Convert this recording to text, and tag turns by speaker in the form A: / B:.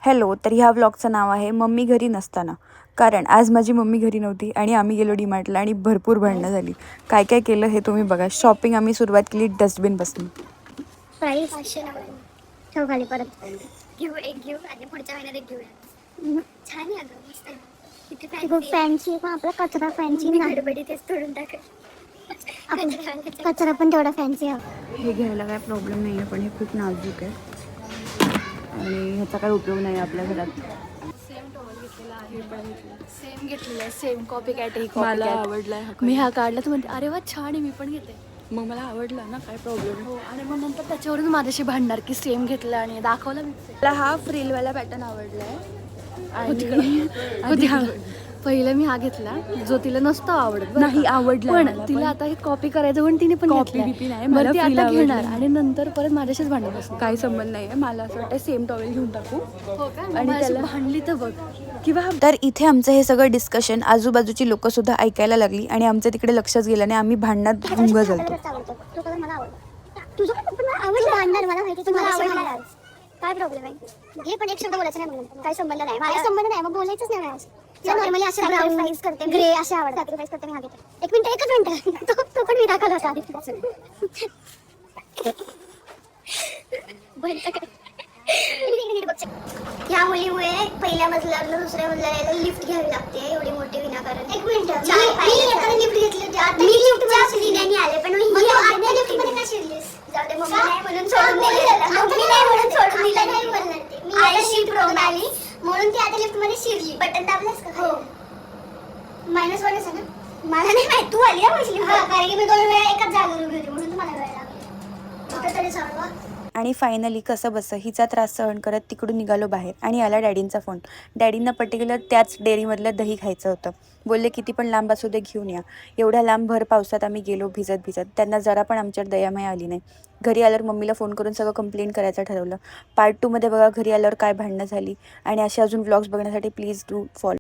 A: Hello. तर ह्या व्लॉगचं नाव आहे मम्मी घरी नसताना. कारण आज माझी मम्मी घरी नव्हती आणि आम्ही गेलो डीमार्टला आणि भरपूर भांडणं झाली. काय काय केलं हे तुम्ही बघा. शॉपिंग आम्ही सुरुवात केली डस्टबिनपासून.
B: प्राईस 500 ठेव खाली परत घेऊ एक घेऊ आणि पुढच्या महिन्यात एक घेऊया. छान आहे अगं मस्त आहे. किती फॅन्सी पण आपला कचरा फॅन्सी नाही गडबडी तेच तोडून टाकायचं. कचरा पण तेवढा फॅन्सी आहे.
A: हे घ्यायला काय प्रॉब्लेम नाही आहे, पण हे खूप नाजूक आहे आणि ह्याचा काय उपयोग नाही आपल्या घरात.
C: सेम टॉवेल घेतलेला आहे, पण सेम घेतलेला आहे, सेम कॉपी कॅट.
A: मला आवडला
C: मी हा काढला तर म्हणते अरे वा छान आहे, मी पण घेते.
A: मग मला आवडला ना, काय प्रॉब्लेम.
C: हो, आणि मग नंतर त्याच्यावरून माझ्याशी भांडणार की सेम घेतला आणि दाखवला मी.
A: मला हा फ्रिलवाला पॅटर्न आवडलाय
C: आणि पहिलं मी हा घेतला जो तिला नसतो आवडत.
A: नाही आवडला
C: पण तिला आता हे कॉपी करायचं पण तिने पण
A: कॉपी बिपी नाही,
C: मला
A: मला
C: ती
A: feel
C: आता घेणार
A: आवडलं.
C: आणि नंतर परत माझ्याशीच भांडत बसणार.
A: काही संबंध नाही आहे. मला असं वाटतं सेम टॉवेल घेऊन टाकू
C: हो का,
A: आणि
C: आणि
A: त्याला
C: त्याला भांडली तर बघ.
A: किंवा. तर इथे आमचं हे सगळं डिस्कशन आजूबाजूची लोक सुद्धा ऐकायला लागली आणि आमचं तिकडे लक्षच गेलं नाही. आम्ही भांडणात गुंग झालतो.
B: तुझं पण आवडलं भांडणार मला माहिती तुम्हाला आवडणार. काय प्रॉब्लेम आहे? घे पण एक शब्द बोलायचं नाही म्हणून. काय संबंध नाही, माझा संबंध नाही, मग बोलायचंच नाही माझ्याशी. नॉर्मली असे सॅक्रिफाईस करते, ग्रे असे आवडतात. सॅक्रिफाईस करते मी हा घेते. एकच मिनिट तो पण मी दाखवला होता आधी. या मुलीमुळे पहिल्या मजल्यावर दुसऱ्या मजल्याला लिफ्ट घ्यावी लागते, एवढी मोठी विनाकारण. एक मिनिट, मी लिफ्ट घेतली होती. आता मी लिफ्टच्या शिरण्याने आले, पण आता लिफ्ट मध्ये का शिरलीस? जाऊ दे, मम्मी नाही म्हणून सोडून दिली. मम्मी नाही म्हणून सोडून दिला, नाही बोलणार ते. मी आता लिफ्ट रोवून आली म्हणून ती आता लिफ्ट मध्ये शिरली. बटन दाबलंस का? हो. -1 आहे ना. मला नाही माहित, तू आली ना म्हणशील. हा, कारण की मी 2 वेळा एकाच जागेवर उभी होती म्हणून तुम्हाला वेळ लागला. आता तरी सांगा.
A: आणि फायनली कसं बसं हिचा त्रास सहन करत तिकडून निघालो बाहेर आणि आला डॅडींचा फोन. डॅडींना पर्टिक्युलर त्याच डेअरीमधलं दही खायचं होतं. बोलले किती पण लांब असू दे घेऊन या. एवढ्या लांब भर पावसात आम्ही गेलो भिजत भिजत. त्यांना जरा पण आमच्यावर दयामाय आली नाही. घरी आल्यावर मम्मीला फोन करून सगळं कंप्लेंट करायचं ठरवलं. पार्ट 2 मध्ये बघा घरी आल्यावर काय भांडणं झाली. आणि असे अजून व्लॉग्स बघण्यासाठी प्लीज डू फॉलो.